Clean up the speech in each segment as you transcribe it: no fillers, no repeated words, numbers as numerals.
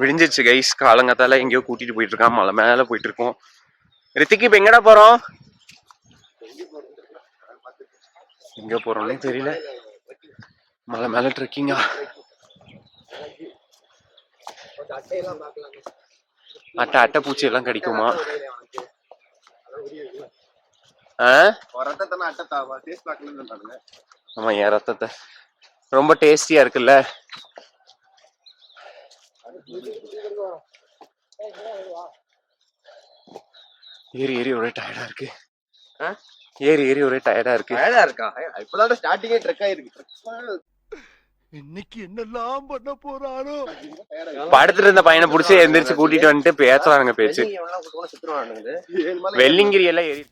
விடிஞ்சிருச்சு guys. காலங்காத்தால எங்கேயோ கூட்டிட்டு போயிட்டு இருக்கான். மலை மேல போயிட்டு இருக்கோம். ரித்திக்கு இப்ப எங்கடா போறோம்? எங்க போறோம்னே தெரியல. மலை மேல ட்ரெக்கிங்கா? அட்டை பூச்சி எல்லாம் கடிக்குமா? ஆமா, என் ரத்தத்தை ரொம்ப டேஸ்டியா இருக்குல்ல. ஏறி ஏறி ஒரே டயர்டா இருக்கு. ஏறி ஏறி ஒரே டயர்டா இருக்கு. இப்பதான் ஸ்டார்டிங்கே ட்ரெக் ஆயிருக்கு. இன்னைக்கு என்னெல்லாம் பண்ண போறாரோ. படுத்துட்டு இருந்த பையனை புடிச்சு எந்திரிச்சு கூட்டிட்டு வந்துட்டு பேசுறானுங்க பேச்சு. வெள்ளிங்கிரி எல்லாம் ஏறி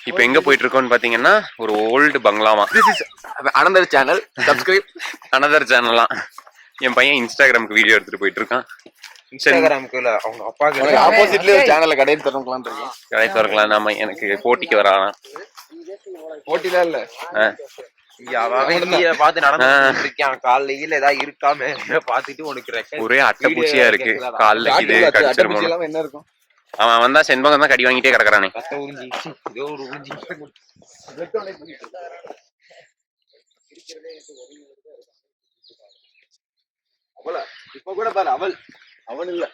இப்ப எங்க போயிட்டு இருக்கோம்னு பாத்தீங்கன்னா ஒரு ஓல்டு பங்களாமா. Another channel, subscribe. அனதர் சேனல்லாம். என் பையன் இன்ஸ்டாகிராமுக்கு வீடியோ எடுத்துட்டு போயிட்டு இருக்கான். இன்ஸ்டாகிராமுக்கு இல்ல, அவங்க அப்பாக்கு ஆப்போசிட்ல ஒரு சேனல்ல கடை திறக்கலாம்னு இருக்கேன். கடை திறக்கலாம். நாம எனக்கு போட்டிக்கு வரானா? போட்டிலாம் இல்ல, பார்த்து நடந்து இருக்கான். காலையில ஏதாவது இருக்காம பாத்துட்டு உனக்கு ஒரே அட்டை பூச்சியா இருக்கு. கால்ல இது கடிச்சிருமோ என்ன இருக்கும். அவன் வந்தா செண்பகம் தான் கடி வாங்கிட்டே கிடக்குறானே. இப்ப கூட பாரு, அவன் இல்ல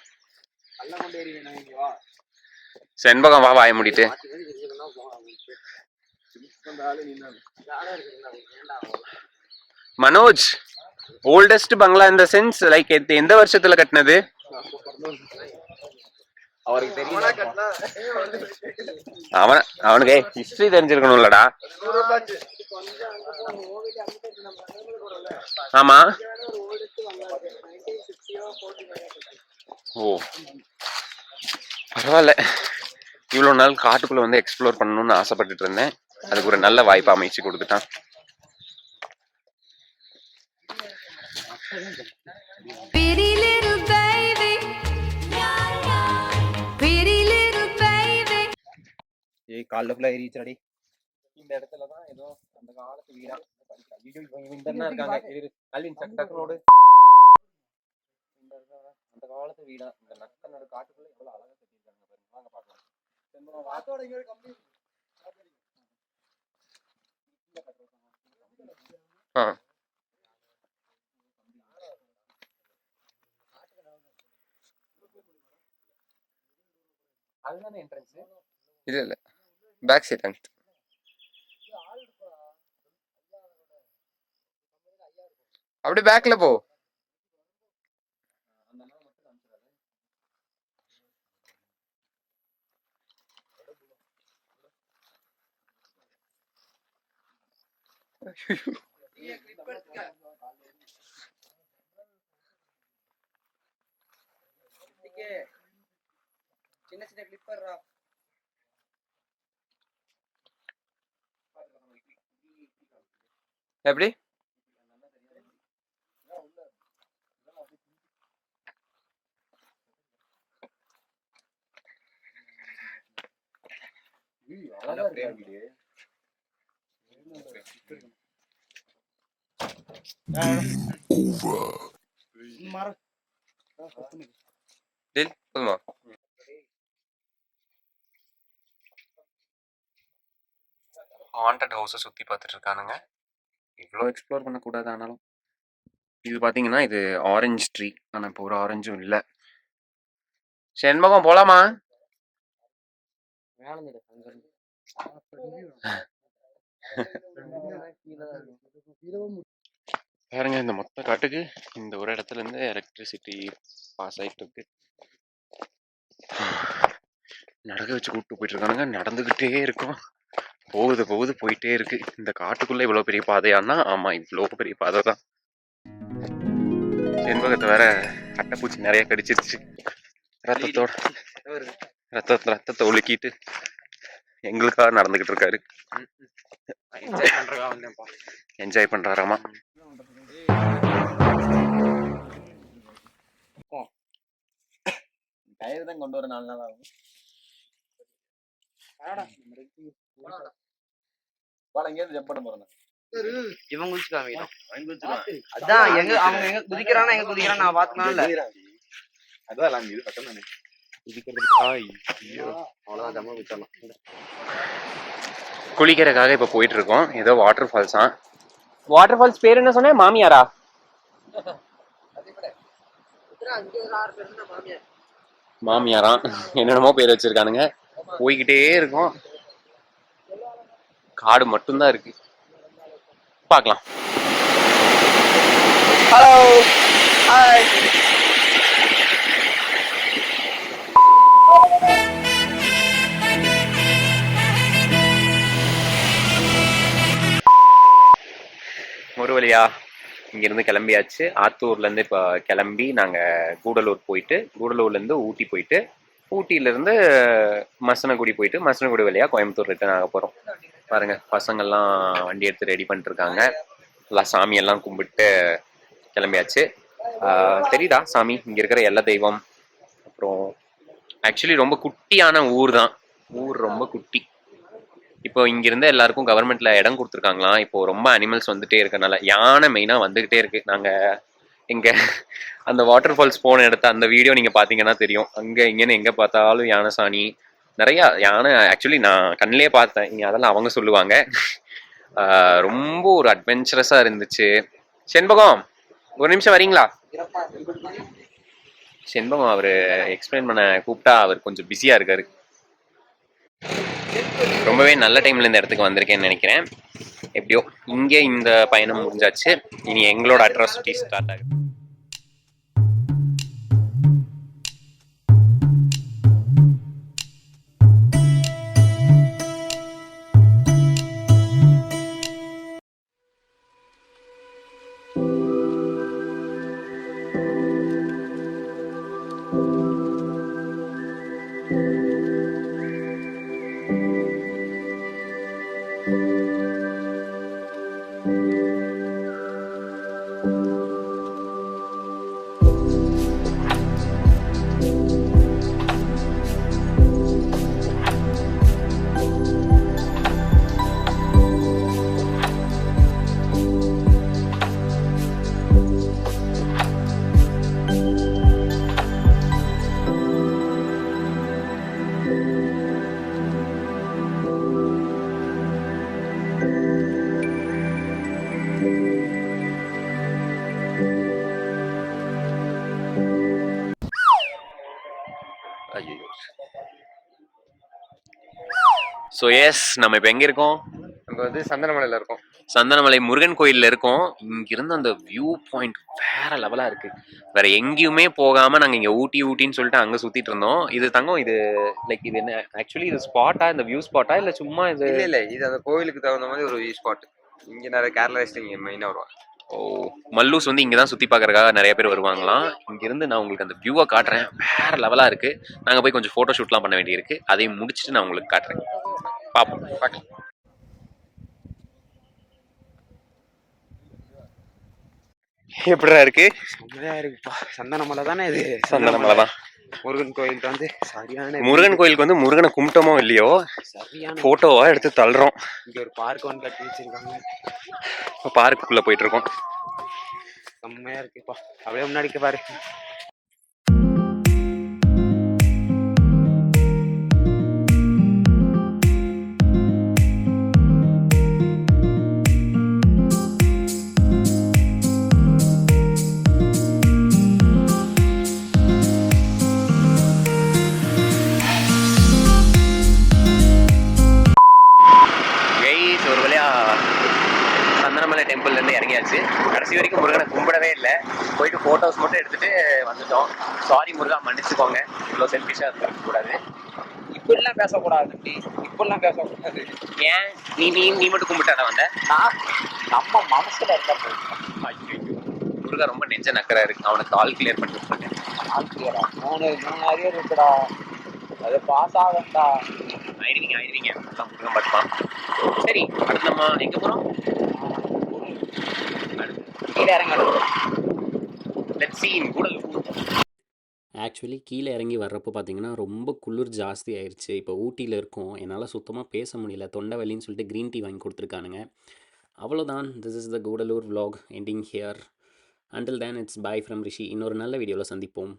செண்பகம் வா, வாய முடிட்டு. மனோஜ், ஓல்டஸ்ட் பங்களா இந்த சென்ஸ் லைக் எந்த வருஷத்துல கட்டினது? அவருக்கு தெரியும். அவனுக்கு ஹிஸ்டரி தெரிஞ்சிருக்கணும்லடா. ஆமா. ஓ பரவாயில்ல. இவ்வளவு நாள் காட்டுக்குள்ள வந்து எக்ஸ்ப்ளோர் பண்ணணும்னு ஆசைப்பட்டுட்டு இருந்தேன். அதுக்கு ஒரு நல்ல வாய்ப்பு அமைச்சு கொடுத்துட்டான். கால்ல ஏறிச்சாடி. இந்த இடத்துலதான் ஏதோ அந்த காலத்து வீடா. இருக்காங்க கல்வின் சட்டோடு. அந்த காலத்து வீடா. இந்த நக்கனோட காட்டுக்குள்ள எவ்வளவு அழகா கட்டியிருக்காங்க பாருங்க. வாங்க பாக்கலாம். அதுதானே என்ட்ரன்ஸ்? இல்ல இல்ல, பேக் சைட் அண்ட் அப்படி பேக்ல போ. சின்ன சின்ன கிளிப்பர்ரா. எப்படி ஹாண்டட் ஹவுஸை சுற்றி பார்த்துட்டு இருக்கானுங்க. இவ்வளோ எக்ஸ்ப்ளோர் பண்ணக்கூடாது. ஆனாலும் இது பார்த்தீங்கன்னா இது ஆரஞ்சு ட்ரீ. ஆனால் இப்போ ஒரு ஆரஞ்சும் இல்லை. செண்பகம் போலாமா? பாருங்க, இந்த மொத்த காட்டுக்கு இந்த ஒரு இடத்துல இருந்து எலக்ட்ரிசிட்டி பாஸ் ஆகிட்டு இருக்கு. நடக்க வச்சு கூப்பிட்டு போயிட்டு இருக்கானுங்க. நடந்துகிட்டே இருக்கும். போகுது போயிட்டே இருக்கு. இந்த காட்டுக்குள்ள இவ்வளவு பெரிய பாதையானா? ஆமா, இவ்வளவு பெரிய பாதை தான். செண்பகத்தை வேற அட்டைப்பூச்சி நிறைய கடிச்சிருச்சு. ரத்தத்தை ஒழுக்கிட்டு எங்களுக்காக நடந்துகிட்டு இருக்காரு. என்ஜாய் பண்றாராமா. டயர் தான் கொண்டு வர 4 நாள் ஆகும். ஜம்ப் பண்ண போறேன். இவன் குதிச்சு காமிக்கிறான். அதான் எங்க அவங்க எங்க குதிக்கிறானா எங்க குதிக்கிறான் நான் பாத்துக்கலாம்ல. அதான் லாங் இது பக்கம் தானே. குளிக்கிறதுக்காக இப்ப போயிட்டு இருக்கோம். ஏதோ வாட்டர் ஃபால்ஸா. வாட்டர் ஃபால்ஸ் பேர் என்ன சொன்ன? மாமியாரா? மாமியாரா என்னென்னமோ பேர் வச்சிருக்கானுங்க. போய்கிட்டே இருக்கோம். காடு மட்டும்தான் இருக்கு. பார்க்கலாம். Hello hi. ஒரு வழியா இங்கிருந்து கிளம்பியாச்சு. ஆத்தூர்லேருந்து இப்போ கிளம்பி நாங்கள் கூடலூர் போயிட்டு, கூடலூர்லேருந்து ஊட்டி போயிட்டு, ஊட்டியிலேருந்து மசனகுடி போயிட்டு, மசனகுடி வழியாக கோயம்புத்தூர் ரிட்டர்ன் ஆக போகிறோம். பாருங்கள், பசங்கள்லாம் வண்டி எடுத்து ரெடி பண்ணிட்டுருக்காங்க. எல்லாம் சாமியெல்லாம் கும்பிட்டு கிளம்பியாச்சு. தெரியுதா சாமி? இங்கே இருக்கிற எல்லா தெய்வம். அப்புறம் ஆக்சுவலி ரொம்ப குட்டியான ஊர் தான். ஊர் ரொம்ப குட்டி. இப்போ இங்கிருந்து எல்லாருக்கும் கவர்மெண்ட்ல இடம் கொடுத்துருக்காங்களாம். இப்போ ரொம்ப அனிமல்ஸ் வந்துட்டே இருக்கனால யானை மெயினாக வந்துகிட்டே இருக்கு. நாங்கள் இங்கே அந்த வாட்டர் ஃபால்ஸ் போன இடத்த அந்த வீடியோ நீங்கள் பார்த்தீங்கன்னா தெரியும். அங்கே இங்கேன்னு எங்கே பார்த்தாலும் யானை சாணி, நிறையா யானை. ஆக்சுவலி நான் கண்ணிலே பார்த்தேன். இங்கே அதெல்லாம் அவங்க சொல்லுவாங்க. ரொம்ப ஒரு அட்வென்ச்சரஸாக இருந்துச்சு. செண்பகம், ஒரு நிமிஷம் வரீங்களா? செண்பகம் அவர் எக்ஸ்பிளைன் பண்ண கூப்பிட்டா அவர் கொஞ்சம் பிஸியாக இருக்காரு. ரொம்பவே நல்ல டைம்ல இந்த இடத்துக்கு வந்திருக்கேன்னு நினைக்கிறேன். எப்படியோ இங்கே இந்த பயணம் முடிஞ்சாச்சு. இனி எங்களோட அட்ராசிட்டி ஸ்டார்ட் ஆகுது. ஸோ எஸ், நம்ம இப்போ எங்கே இருக்கோம்? நம்ம வந்து சந்தனமலையில் இருக்கோம். சந்தனமலை முருகன் கோயிலில் இருக்கோம். இங்கிருந்து அந்த வியூ பாயிண்ட் வேற லெவலாக இருக்கு. வேற எங்கேயுமே போகாமல் நாங்கள் இங்கே ஊட்டின்னு சொல்லிட்டு அங்கே சுற்றிட்டு இருந்தோம். இது தங்கம், இது லைக் இது என்ன ஆக்சுவலி இது ஸ்பாட்டா, இந்த வியூ ஸ்பாட்டா இல்லை சும்மா இது? இல்லை, இது அந்த கோவிலுக்கு தகுந்த மாதிரி ஒரு வியூ ஸ்பாட். இங்கே நிறைய கேரளாஸ்ட் இங்கே மெயினாக வருவாங்க. ஓ, மல்லூஸ் வந்து இங்கே தான் சுற்றி பார்க்கறதுக்காக நிறைய பேர் வருவாங்களாம். இங்கேருந்து நான் உங்களுக்கு அந்த வியூவை காட்டுறேன். வேற லெவலாக இருக்கு. நாங்கள் போய் கொஞ்சம் ஃபோட்டோ ஷூட்லாம் பண்ண வேண்டியிருக்கு. அதையும் முடிச்சுட்டு நான் உங்களுக்கு காட்டுறேன். பார்க்கலாம். எப்படிடா இருக்கு? செம்மையா இருக்குப்பா. சந்தனமலை தானே இது? சந்தனமலை தான். முருகன் கோயிலுக்கு வந்து சரியான முருகன் கோயிலுக்கு வந்து முருகனை கும்பிட்டோமோ இல்லையோ, சரியான போட்டோவா எடுத்து தள்ளுறோம். இங்க ஒரு பார்க் ஒன்று கட்டி வச்சிருக்காங்க. பார்க்குள்ள போயிட்டு இருக்கோம். செம்மையா இருக்குப்பா. அப்படியே முன்னாடிக்கு பாரு. டெம்பிள்லேருந்து இறங்கியாச்சு. கடைசி வரைக்கும் முருகனை கும்பிடவே இல்லை. போயிட்டு ஃபோட்டோஸ் மட்டும் எடுத்துட்டு வந்துட்டோம். சாரி முருகா, மன்னிச்சுக்கோங்க. இவ்வளோ செல்ஃபிஷாக இருக்கக்கூடாது. இப்படிலாம் பேசக்கூடாது. இப்படிலாம் பேசக்கூடாது. ஏன் நீ மட்டும் கும்பிட்டாத வந்த? நான் நம்ம மனசுல இருந்தா முருகா ரொம்ப நெஞ்ச நக்கரா இருக்கு. அவனுக்கு கால் கிளியர் பண்ணிட்டு இருக்கேன். கால் கிளியரா? 3 அரியர் இருக்குடா. அது பாஸ் ஆகண்டா. ஆயிடுவீங்க எல்லாம் முருகன் பார்த்துப்பான். சரி அடுத்து நம்ம எங்க போறோம்? கீழே இறங்கணும். Let's see Koodal. ஆக்சுவலி கீழே இறங்கி வர்றப்போ பார்த்தீங்கன்னா ரொம்ப குளிர் ஜாஸ்தி ஆயிடுச்சு. இப்போ ஊட்டியில் இருக்கோம், என்னால் சுத்தமாக பேச முடியல, தொண்டை வலின்னு சொல்லிட்டு க்ரீன் டீ வாங்கி கொடுத்துருக்கானுங்க. அவ்வளோதான். This is the Gudalur vlog ending here. Until then, it's bye from Rishi. இன்னொரு நல்ல வீடியோவில் சந்திப்போம்.